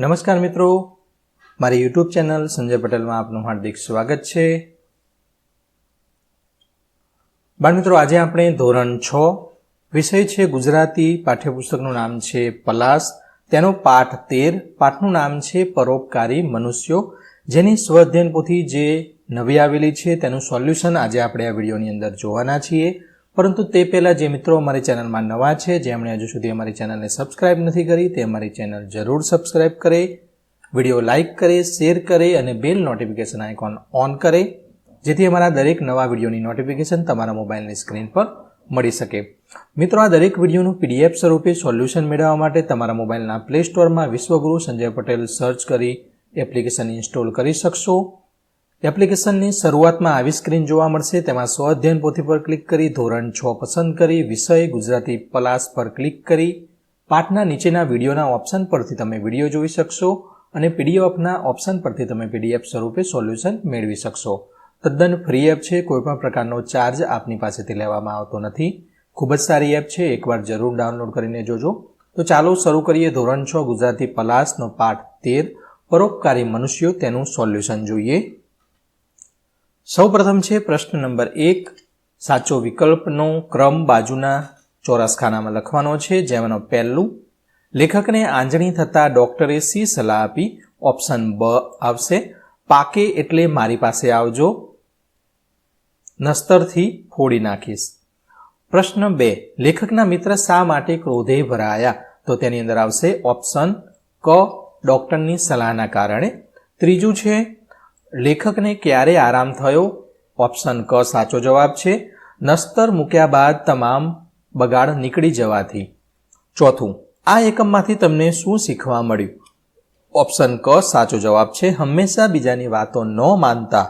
નમસ્કાર મિત્રો, મારી યુટ્યુબ ચેનલ સંજય પટેલમાં આપનું હાર્દિક સ્વાગત છે। બાળ મિત્રો, આજે આપણે ધોરણ 6 વિષય છે ગુજરાતી, પાઠ્યપુસ્તકનું નામ છે પલાશ, તેનો પાઠ 13, પાઠનું નામ છે પરોપકારી મનુષ્યો, જેની સ્વઅધ્યયન પોથી જે નવી આવેલી છે તેનું સોલ્યુશન આજે આપણે આ વિડીયોની અંદર જોવાના છીએ। પરંતુ તે પહેલાં જે મિત્રો અમારી ચેનલમાં નવા છે, જેમણે હજુ સુધી અમારી ચેનલને સબસ્ક્રાઇબ નથી કરી, તે અમારી ચેનલ જરૂર સબસ્ક્રાઇબ કરે, વિડીયો લાઇક કરે, શેર કરે અને બેલ નોટિફિકેશન આઇકોન ઓન કરે, જેથી અમારા દરેક નવા વિડીયોની નોટિફિકેશન તમારા મોબાઈલની સ્ક્રીન પર મળી શકે। મિત્રો, આ દરેક વિડીયોનું PDF સ્વરૂપે સોલ્યુશન મેળવવા માટે તમારા મોબાઈલના પ્લે સ્ટોરમાં વિશ્વગુરુ સંજય પટેલ સર્ચ કરી એપ્લિકેશન ઇન્સ્ટોલ કરી શકશો। એપ્લિકેશનની શરૂઆતમાં આવી સ્ક્રીન જોવા મળશે, તેમાં સ્વઅધ્યયન પોથી પર ક્લિક કરી ધોરણ 6 પસંદ કરી વિષય ગુજરાતી પલાશ પર ક્લિક કરી પાઠના નીચેના વિડીયોના ઓપ્શન પરથી તમે વિડીયો જોઈ શકશો અને પીડીએફના ઓપ્શન પરથી તમે PDF સ્વરૂપે સોલ્યુશન મેળવી શકશો। તદ્દન ફ્રી એપ છે, કોઈપણ પ્રકારનો ચાર્જ આપની પાસેથી લેવામાં આવતો નથી। ખૂબ જ સારી એપ છે, એકવાર જરૂર ડાઉનલોડ કરીને જોજો। તો ચાલો શરૂ કરીએ ધોરણ 6 ગુજરાતી પલાશનો પાઠ 13 પરોપકારી મનુષ્યો, તેનું સોલ્યુશન જોઈએ। સૌપ્રથમ છે પ્રશ્ન નંબર 1, સાચો વિકલ્પનો ક્રમ બાજુના ચોરસખાનામાં લખવાનો છે। જેમાંનો પહેલું, લેખકને આંજણી થતા ડોક્ટરે સી સલાહ આપી? ઓપ્શન બ આવશે, પાકે એટલે મારી પાસે આવજો, નસ્તરથી ફોડી નાખીશ। પ્રશ્ન 2, લેખકના મિત્ર શા માટે ક્રોધે ભરાયા? તો તેની અંદર આવશે ઓપ્શન ક, ડોક્ટરની સલાહના કારણે। ત્રીજું છે, લેખકને ક્યારે આરામ થયો? ઓપ્શન ક સાચો જવાબ છે, નસ્તર મૂક્યા બાદ તમામ બગાડ નીકળી જવાથી। ચોથું, આ એકમમાંથી તમને શું શીખવા મળ્યું? ઓપ્શન ક સાચો જવાબ છે, હંમેશા બીજાની વાતો ન માનતા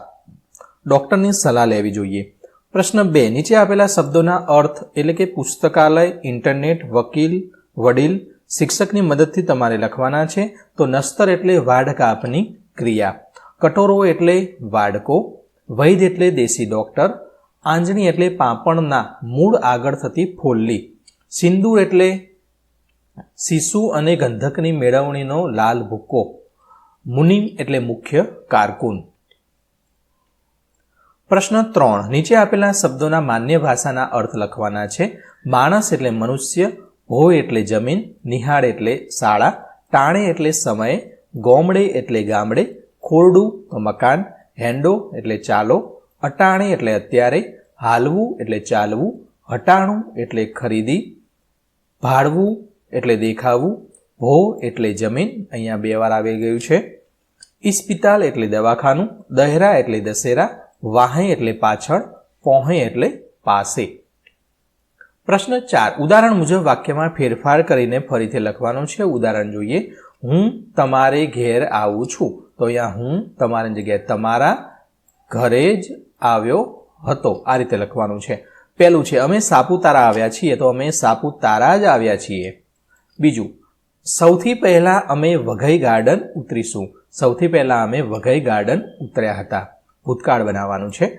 ડોક્ટરની સલાહ લેવી જોઈએ। પ્રશ્ન 2, નીચે આપેલા શબ્દોના અર્થ એટલે કે પુસ્તકાલય, ઇન્ટરનેટ, વકીલ, વડીલ, શિક્ષકની મદદથી તમારે લખવાના છે। તો નસ્તર એટલે વાડ કાપની ક્રિયા, કટોરો એટલે વાડકો, વૈદ એટલે દેશી ડોક્ટર, આંજણી એટલે પાપણના મૂળ આગળ થતી ફોલ્લી, સિંદૂર એટલે શીશુ અને ગંધકની મેળવણીનો લાલ ભૂક્કો, મુનિમ એટલે મુખ્ય કારકુન। પ્રશ્ન 3, નીચે આપેલા શબ્દોના માન્ય ભાષાના અર્થ લખવાના છે। માણસ એટલે મનુષ્ય, હોય એટલે જમીન, નિહાળ એટલે શાળા, ટાણે એટલે સમય, ગોમડે એટલે ગામડે, ખોરડું તો મકાન, હેંડો એટલે ચાલો, અટાણે એટલે અત્યારે, હાલવું એટલે ચાલવું, હટાણું એટલે ખરીદી, ભાડવું એટલે દેખાવું, ભો એટલે જમીન, અહીંયા 2 વાર આવી ગયું છે, ઇસ્પિતાલ એટલે દવાખાનું, દહેરા એટલે દશેરા, વાહે એટલે પાછળ, પહોંહે એટલે પાસે। પ્રશ્ન 4, ઉદાહરણ મુજબ વાક્યમાં ફેરફાર કરીને ફરીથી લખવાનું છે। ઉદાહરણ જોઈએ, હું તમારે ઘેર આવું છું। તો અહીંયા હું તમારી જગ્યાએ તમારા ઘરે જ આવ્યો હતો, આ રીતે લખવાનું છે। પહેલું છે, અમે સાપુતારા આવ્યા છીએ, તો અમે સાપુતારા જ આવ્યા છીએ। બીજું, સૌથી પહેલા અમે વઘઈ ગાર્ડન ઉતરીશું, સૌથી પહેલા અમે વઘઈ ગાર્ડન ઉતર્યા હતા, ભૂતકાળ બનાવવાનું છે।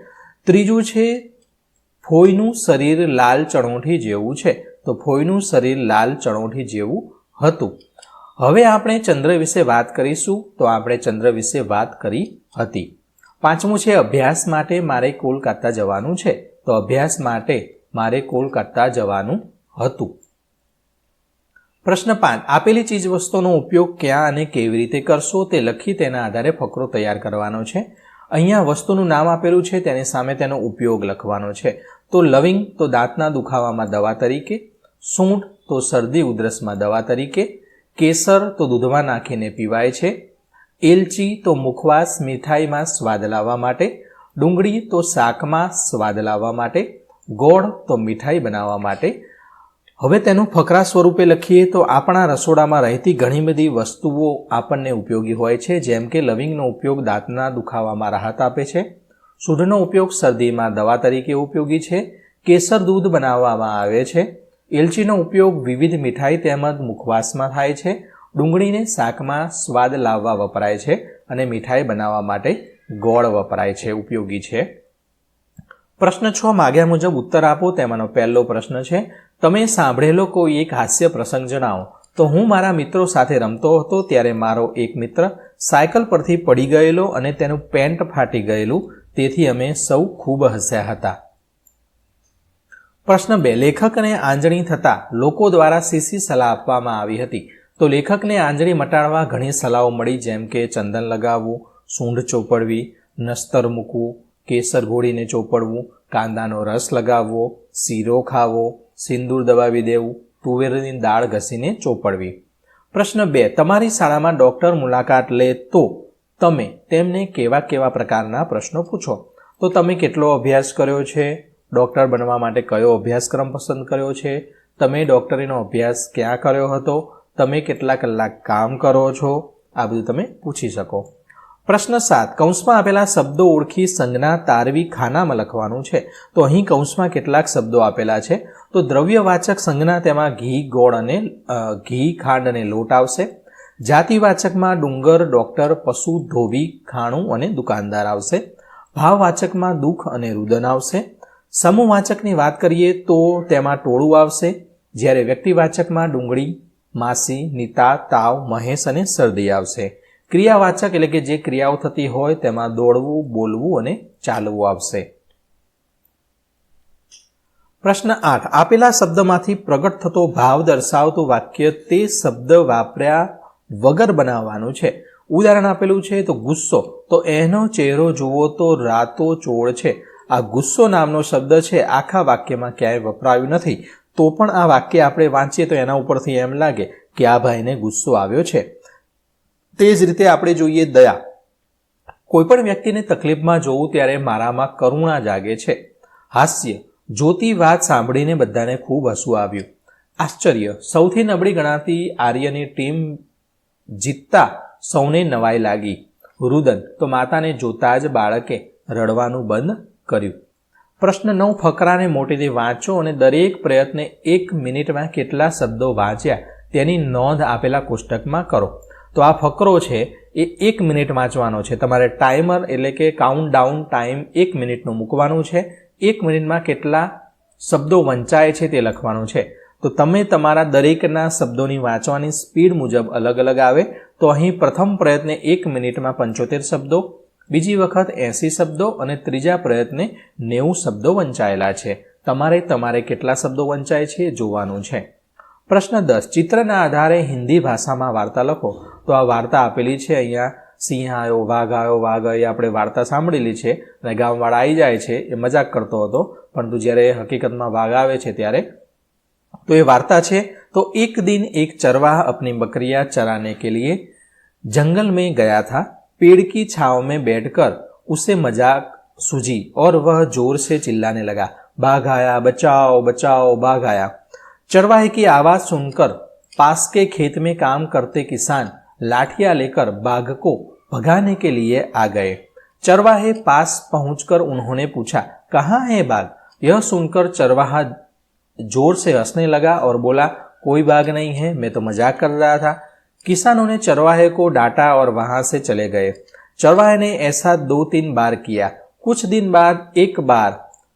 ત્રીજું છે, ફોઈનું શરીર લાલ ચણોઠી જેવું છે, તો ફોઈનું શરીર લાલ ચણોઠી જેવું હતું। હવે આપણે ચંદ્ર વિશે વાત કરીશું, તો આપણે ચંદ્ર વિશે વાત કરી હતી। પાંચમું છે, અભ્યાસ માટે મારે કોલકાતા જવાનું છે, તો અભ્યાસ માટે મારે કોલકાતા જવાનું હતું। પ્રશ્ન 5, આપેલી ચીજવસ્તુનો ઉપયોગ ક્યાં અને કેવી રીતે કરશો તે લખી તેના આધારે ફકરો તૈયાર કરવાનો છે। અહીંયા વસ્તુનું નામ આપેલું છે, તેની સામે તેનો ઉપયોગ લખવાનો છે। તો લવિંગ તો દાંતના દુખાવામાં દવા તરીકે, સૂંઠ તો શરદી ઉધરસમાં દવા તરીકે, કેસર તો દૂધમાં નાખીને પીવાય છે, એલચી તો મુખવાસ મીઠાઈમાં સ્વાદ લાવવા માટે, ડુંગળી તો શાકમાં સ્વાદ લાવવા માટે, ગોળ તો મીઠાઈ બનાવવા માટે। હવે તેનું ફકરા સ્વરૂપે લખીએ તો આપણા રસોડામાં રહેતી ઘણી બધી વસ્તુઓ આપણને ઉપયોગી હોય છે, જેમ કે લવિંગનો ઉપયોગ દાંતના દુખાવામાં રાહત આપે છે, સૂંઠનો ઉપયોગ શરદીમાં દવા તરીકે ઉપયોગી છે, કેસર દૂધ બનાવવામાં આવે છે, એલચીનો ઉપયોગ વિવિધ મીઠાઈ તેમજ મુખવાસમાં થાય છે, ડુંગળીને શાકમાં સ્વાદ લાવવા વપરાય છે અને મીઠાઈ બનાવવા માટે ગોળ વપરાય છે, ઉપયોગી છે। પ્રશ્ન 6, માગ્યા મુજબ ઉત્તર આપો। તેમાંનો પહેલો પ્રશ્ન છે, તમે સાંભળેલો કોઈ એક હાસ્ય પ્રસંગ જણાવો। તો હું મારા મિત્રો સાથે રમતો હતો ત્યારે મારો એક મિત્ર સાયકલ પરથી પડી ગયેલો અને તેનું પેન્ટ ફાટી ગયેલું, તેથી અમે સૌ ખૂબ હસ્યા હતા. પ્રશ્ન 2. લેખકને આંજણી થતાં લોકો દ્વારા શી સલાહ આપવામાં આવી હતી? તો લેખકને આંજણી મટાડવા ઘણી સલાહો મળી, જેમ કે ચંદન લગાવવું, સૂંઢ ચોપડવી, નસ્તર મૂકવું, કેસર ઘોળીને ચોપડવું, કાંદાનો રસ લગાવવો, શીરો ખાવો, સિંદૂર દબાવી દેવું, તુવેરની દાળ ઘસીને ચોપડવી. પ્રશ્ન 2. તમારી શાળામાં ડૉક્ટર મુલાકાત લે તો તમે તેમને કેવા કેવા પ્રકારના પ્રશ્નો પૂછો? તો તમે કેટલો અભ્યાસ કર્યો છે? ડૉક્ટર બનવા માટે કયો અભ્યાસક્રમ પસંદ કર્યો છે? તમે ડૉક્ટરીનો અભ્યાસ ક્યાં કર્યો હતો? તમે કેટલા કલાક કામ કરો છો? આ બધું તમે પૂછી શકો. પ્રશ્ન 7. કૌંસમાં આપેલા શબ્દો ઓળખી સંજ્ઞા તારવી ખાનામાં લખવાનું છે. તો અહીં કૌંસમાં કેટલાક શબ્દો આપેલા છે. તો દ્રવ્યવાચક સંજ્ઞા તેમાં ઘી, ગોળ અને ઘી, ખાંડ અને લોટ આવશે. જાતિવાચકમાં ડુંગર, ડૉક્ટર, પશુ, ધોબી, ખાણું અને દુકાનદાર આવશે. ભાવવાચકમાં દુઃખ અને રુદન આવશે. સમૂહવાચકની વાત કરીએ તો તેમાં ટોળું આવશે. જ્યારે વ્યક્તિવાચકમાં ડુંગળી, માસી, નીતા, તાવ, મહેશ અને શરદી આવશે. ક્રિયાવાચક એટલે કે જે ક્રિયાઓ થતી હોય તેમાં દોડવું, બોલવું અને ચાલવું આવશે. પ્રશ્ન 8. આપેલા શબ્દમાંથી પ્રગટ થતો ભાવ દર્શાવતું વાક્ય તે શબ્દ વાપર્યા વગર બનાવવાનું છે. ઉદાહરણ આપેલું છે તો ગુસ્સો, તો એનો ચહેરો જુઓ તો રાતો ચોળ છે. આ ગુસ્સો નામનો શબ્દ છે આખા વાક્યમાં ક્યાંય વપરાયું નથી, તો પણ આ વાક્ય આપણે વાંચીએ તો એના ઉપરથી એમ લાગે કે આ ભાઈને ગુસ્સો આવ્યો છે. તે જ રીતે આપણે જોઈએ દયા. કોઈ પણ વ્યક્તિને તકલીફમાં જોવું ત્યારે મારામાં કરુણા જાગે છે. હાસ્ય, જોતી વાત સાંભળીને બધાને ખૂબ હસવું આવ્યું. આશ્ચર્ય, સૌથી નબળી ગણાતી આર્યની ટીમ જીતતા સૌને નવાઈ લાગી. રુદન, તો માતાને જોતા જ બાળકે રડવાનું બંધ કર્યું. પ્રશ્ન 9. ફકરાને મોટેથી વાંચો અને દરેક પ્રયત્ને 1 મિનિટમાં કેટલા શબ્દો વાંચ્યા તેની નોંધ આપેલા કોષ્ટકમાં કરો. તો આ ફકરો છે એ 1 મિનિટ વાંચવાનો છે. તમારે ટાઈમર એટલે કે કાઉન્ટડાઉન ટાઈમ 1 મિનિટનું મૂકવાનું છે. 1 મિનિટમાં કેટલા શબ્દો વંચાય છે તે લખવાનું છે. તો તમે તમારા દરેકના શબ્દોની વાંચવાની સ્પીડ મુજબ અલગ અલગ આવે. તો અહીં પ્રથમ પ્રયત્ને 1 મિનિટમાં 75 શબ્દો, બીજી વખત 80 શબ્દો અને ત્રીજા પ્રયત્ને 90 શબ્દો વંચાયેલા છે. તમારે કેટલા શબ્દો વંચાય છે જોવાનું છે. પ્રશ્ન 10. ચિત્રના આધારે હિન્દી ભાષામાં વાર્તા લખો. તો આ વાર્તા આપેલી છે અહીંયા. સિંહ આવ્યો, વાઘ આપણે વાર્તા સાંભળેલી છે અને ગામવાળા આવી જાય છે, એ મજાક કરતો હતો, પરંતુ જ્યારે હકીકતમાં વાઘ આવે છે ત્યારે તો એ વાર્તા છે. તો એક દિન એક ચरवाहा अपनी बकरियां चराने के लिए जंगल में गया था. पेड़ की छांव में बैठकर उसे मजाक सूझी और वह जोर से चिल्लाने लगा, बाघ आया, बचाओ बचाओ, बाघ आया. चरवाहे की आवाज सुनकर पास के खेत में काम करते किसान लाठियां लेकर बाघ को भगाने के लिए आ गए. चरवाहे पास पहुंचकर उन्होंने पूछा, कहाँ है बाघ? यह सुनकर चरवाहा जोर से हंसने लगा और बोला, कोई बाघ नहीं है, मैं तो मजाक कर रहा था. किसानों ने चरवाहे को डांटा और वहां से चले गए. चरवाहे ने ऐसा 2-3 बार किया. कुछ दिन बाद एक बार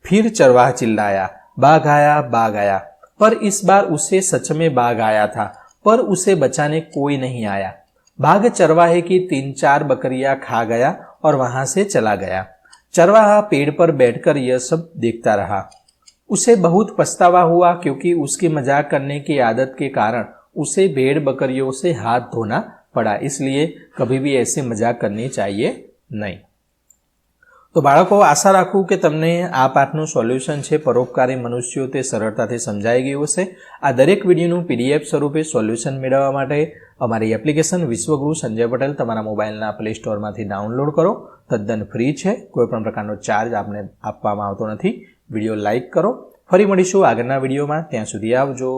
फिर चरवाहा चिल्लाया, बाघ आया, बाघ आया. पर इस बार उसे सच में बाघ आया था, पर उसे बचाने कोई नहीं आया. बाघ चरवाहे की 3-4 बकरियां खा गया और वहां से चला गया. चरवाहा पेड़ पर बैठकर यह सब देखता रहा. उसे बहुत पछतावा हुआ क्योंकि उसकी मजाक करने की आदत के कारण उसे भेड़ बकरियों से हाथ धोना पड़ा. इसलिए कभी भी ऐसे मजाक करनी चाहिए नहीं. તો બાળકો, આશા રાખું કે તમને આ પાઠનું સોલ્યુશન છે પરોપકારી મનુષ્યો તે સરળતાથી સમજાઈ ગયું હશે. આ દરેક વિડીયોનું PDF સ્વરૂપે સોલ્યુશન મેળવવા માટે અમારી એપ્લિકેશન વિશ્વગુરુ સંજય પટેલ તમારા મોબાઈલના પ્લે સ્ટોરમાંથી ડાઉનલોડ કરો. તદ્દન ફ્રી છે, કોઈપણ પ્રકારનો ચાર્જ આપને આપવામાં આવતો નથી. વિડીયો લાઇક કરો. ફરી મળીશું આગળના વિડીયોમાં. ત્યાં સુધી આવજો.